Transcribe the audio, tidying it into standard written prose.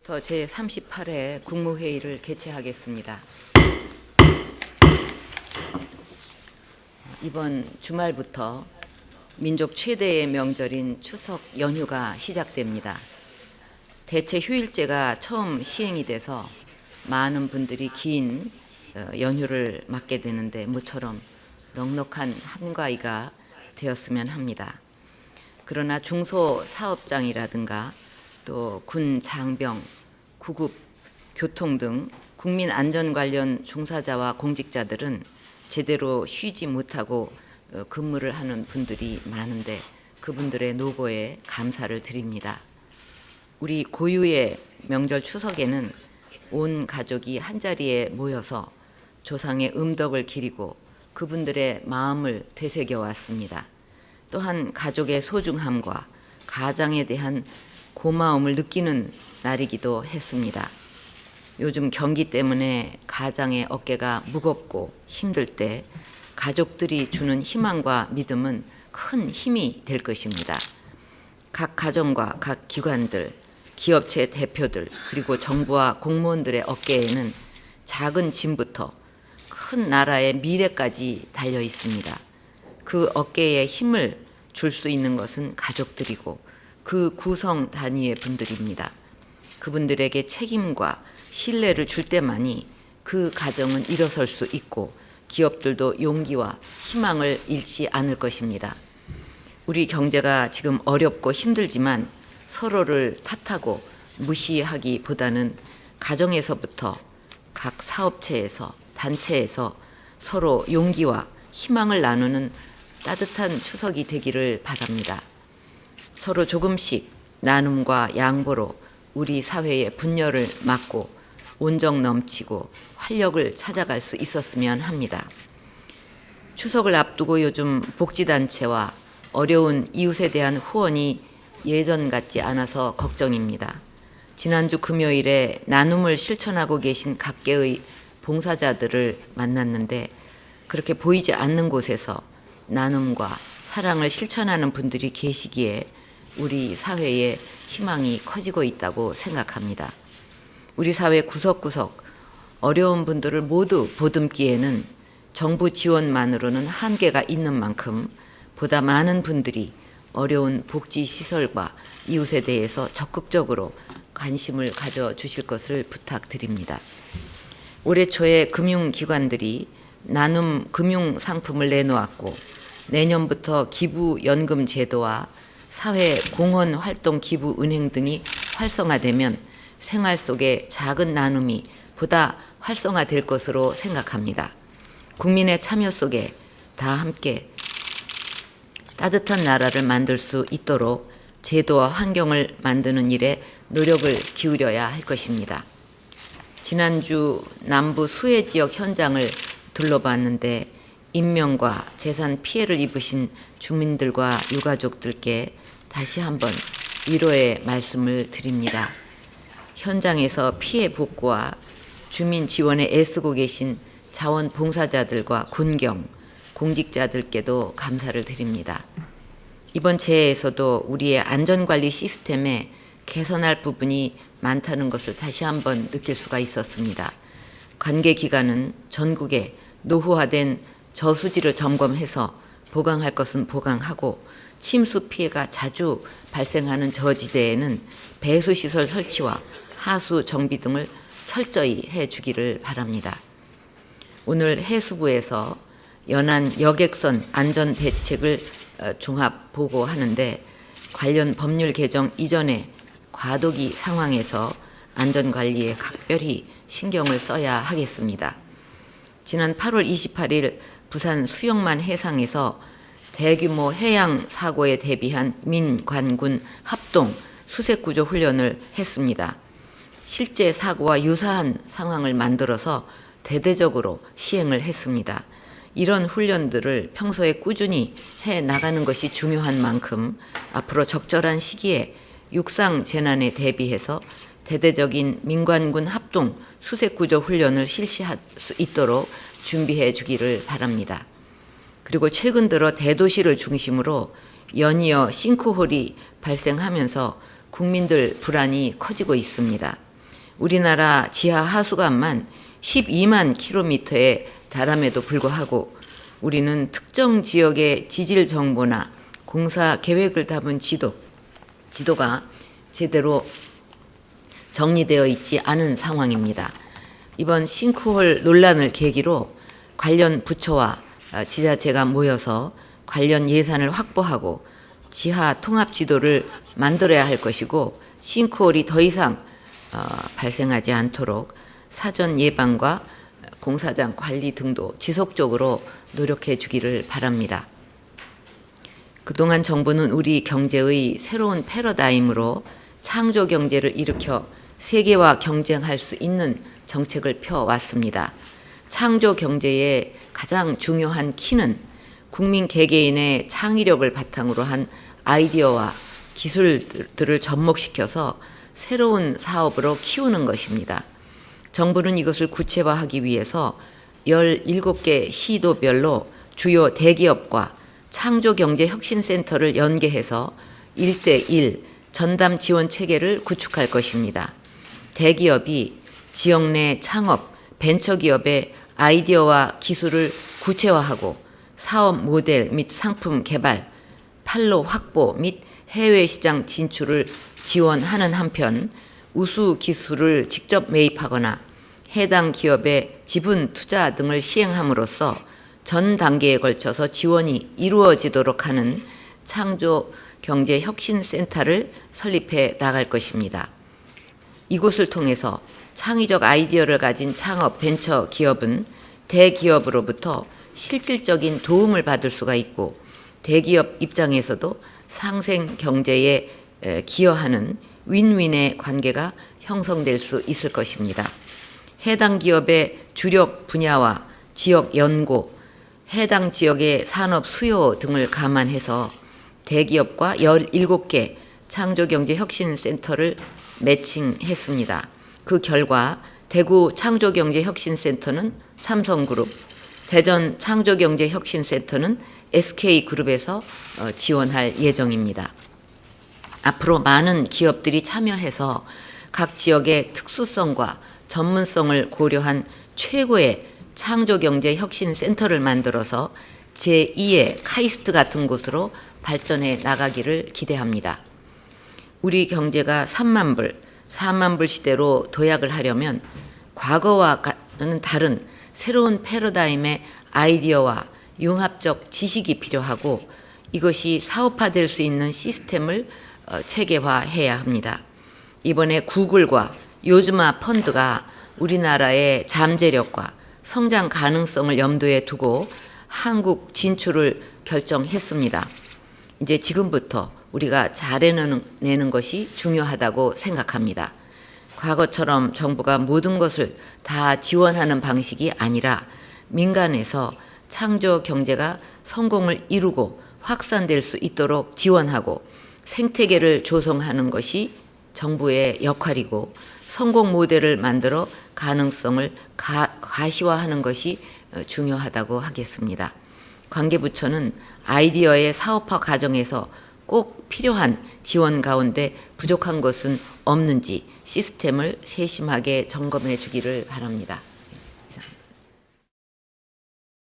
부터 제38회 국무회의를 개최하겠습니다. 이번 주말부터 민족 최대의 명절인 추석 연휴가 시작됩니다. 대체 휴일제가 처음 시행이 돼서 많은 분들이 긴 연휴를 맞게 되는데 모처럼 넉넉한 한가위가 되었으면 합니다. 그러나 중소사업장이라든가 또 군 장병, 구급, 교통 등 국민 안전 관련 종사자와 공직자들은 제대로 쉬지 못하고 근무를 하는 분들이 많은데 그분들의 노고에 감사를 드립니다. 우리 고유의 명절 추석에는 온 가족이 한자리에 모여서 조상의 음덕을 기리고 그분들의 마음을 되새겨 왔습니다. 또한 가족의 소중함과 가장에 대한 고마움을 느끼는 날이기도 했습니다. 요즘 경기 때문에 가장의 어깨가 무겁고 힘들 때 가족들이 주는 희망과 믿음은 큰 힘이 될 것입니다. 각 가정과 각 기관들, 기업체 대표들 그리고 정부와 공무원들의 어깨에는 작은 짐부터 큰 나라의 미래까지 달려 있습니다. 그 어깨에 힘을 줄 수 있는 것은 가족들이고 그 구성 단위의 분들입니다. 그분들에게 책임과 신뢰를 줄 때만이 그 가정은 일어설 수 있고 기업들도 용기와 희망을 잃지 않을 것입니다. 우리 경제가 지금 어렵고 힘들지만 서로를 탓하고 무시하기보다는 가정에서부터 각 사업체에서 단체에서 서로 용기와 희망을 나누는 따뜻한 추석이 되기를 바랍니다. 서로 조금씩 나눔과 양보로 우리 사회의 분열을 막고 온정 넘치고 활력을 찾아갈 수 있었으면 합니다. 추석을 앞두고 요즘 복지단체와 어려운 이웃에 대한 후원이 예전 같지 않아서 걱정입니다. 지난주 금요일에 나눔을 실천하고 계신 각계의 봉사자들을 만났는데 그렇게 보이지 않는 곳에서 나눔과 사랑을 실천하는 분들이 계시기에 우리 사회의 희망이 커지고 있다고 생각합니다. 우리 사회 구석구석 어려운 분들을 모두 보듬기에는 정부 지원만으로는 한계가 있는 만큼 보다 많은 분들이 어려운 복지시설과 이웃에 대해서 적극적으로 관심을 가져주실 것을 부탁드립니다. 올해 초에 금융기관들이 나눔 금융상품을 내놓았고 내년부터 기부연금 제도와 사회공헌활동 기부은행 등이 활성화되면 생활 속의 작은 나눔이 보다 활성화될 것으로 생각합니다. 국민의 참여 속에 다 함께 따뜻한 나라를 만들 수 있도록 제도와 환경을 만드는 일에 노력을 기울여야 할 것입니다. 지난주 남부 수해 지역 현장을 둘러봤는데 인명과 재산 피해를 입으신 주민들과 유가족들께 다시 한번 위로의 말씀을 드립니다. 현장에서 피해 복구와 주민 지원에 애쓰고 계신 자원봉사자들과 군경, 공직자들께도 감사를 드립니다. 이번 재해에서도 우리의 안전관리 시스템에 개선할 부분이 많다는 것을 다시 한번 느낄 수가 있었습니다. 관계기관은 전국에 노후화된 저수지를 점검해서 보강할 것은 보강하고 침수 피해가 자주 발생하는 저지대에는 배수시설 설치와 하수 정비 등을 철저히 해주기를 바랍니다. 오늘 해수부에서 연안 여객선 안전대책을 종합 보고하는데 관련 법률 개정 이전에 과도기 상황에서 안전관리에 각별히 신경을 써야 하겠습니다. 지난 8월 28일 부산 수영만 해상에서 대규모 해양 사고에 대비한 민관군 합동 수색구조 훈련을 했습니다. 실제 사고와 유사한 상황을 만들어서 대대적으로 시행을 했습니다. 이런 훈련들을 평소에 꾸준히 해 나가는 것이 중요한 만큼 앞으로 적절한 시기에 육상 재난에 대비해서 대대적인 민관군 합동 수색구조 훈련을 실시할 수 있도록 준비해 주기를 바랍니다. 그리고 최근 들어 대도시를 중심으로 연이어 싱크홀이 발생하면서 국민들 불안이 커지고 있습니다. 우리나라 지하 하수관만 12만 킬로미터에 달함에도 불구하고 우리는 특정 지역의 지질 정보나 공사 계획을 담은 지도가 제대로 정리되어 있지 않은 상황입니다. 이번 싱크홀 논란을 계기로 관련 부처와 지자체가 모여서 관련 예산을 확보하고 지하 통합 지도를 만들어야 할 것이고, 싱크홀이 더 이상 발생하지 않도록 사전 예방과 공사장 관리 등도 지속적으로 노력해 주기를 바랍니다. 그동안 정부는 우리 경제의 새로운 패러다임으로 창조 경제를 일으켜 세계와 경쟁할 수 있는 정책을 펴왔습니다. 창조 경제의 가장 중요한 키는 국민 개개인의 창의력을 바탕으로 한 아이디어와 기술들을 접목시켜서 새로운 사업으로 키우는 것입니다. 정부는 이것을 구체화하기 위해서 17개 시도별로 주요 대기업과 창조경제혁신센터를 연계해서 1대1 전담 지원 체계를 구축할 것입니다. 대기업이 지역 내 창업, 벤처기업의 아이디어와 기술을 구체화하고 사업 모델 및 상품 개발, 판로 확보 및 해외 시장 진출을 지원하는 한편, 우수 기술을 직접 매입하거나 해당 기업의 지분 투자 등을 시행함으로써 전 단계에 걸쳐서 지원이 이루어지도록 하는 창조경제혁신센터를 설립해 나갈 것입니다. 이곳을 통해서 창의적 아이디어를 가진 창업 벤처 기업은 대기업으로부터 실질적인 도움을 받을 수가 있고, 대기업 입장에서도 상생 경제에 기여하는 윈윈의 관계가 형성될 수 있을 것입니다. 해당 기업의 주력 분야와 지역 연고, 해당 지역의 산업 수요 등을 감안해서 대기업과 17개 창조경제혁신센터를 매칭했습니다. 그 결과 대구 창조경제혁신센터는 삼성그룹, 대전 창조경제혁신센터는 SK그룹에서 지원할 예정입니다. 앞으로 많은 기업들이 참여해서 각 지역의 특수성과 전문성을 고려한 최고의 창조경제혁신센터를 만들어서 제2의 카이스트 같은 곳으로 발전해 나가기를 기대합니다. 우리 경제가 3만 불, 4만 불 시대로 도약을 하려면 과거와는 다른 새로운 패러다임의 아이디어와 융합적 지식이 필요하고, 이것이 사업화될 수 있는 시스템을 체계화해야 합니다. 이번에 구글과 요즈마 펀드가 우리나라의 잠재력과 성장 가능성을 염두에 두고 한국 진출을 결정했습니다. 이제 지금부터 우리가 잘해내는 것이 중요하다고 생각합니다. 과거처럼 정부가 모든 것을 다 지원하는 방식이 아니라 민간에서 창조 경제가 성공을 이루고 확산될 수 있도록 지원하고 생태계를 조성하는 것이 정부의 역할이고, 성공 모델을 만들어 가능성을 가시화하는 것이 중요하다고 하겠습니다. 관계부처는 아이디어의 사업화 과정에서 꼭 필요한 지원 가운데 부족한 것은 없는지 시스템을 세심하게 점검해 주기를 바랍니다.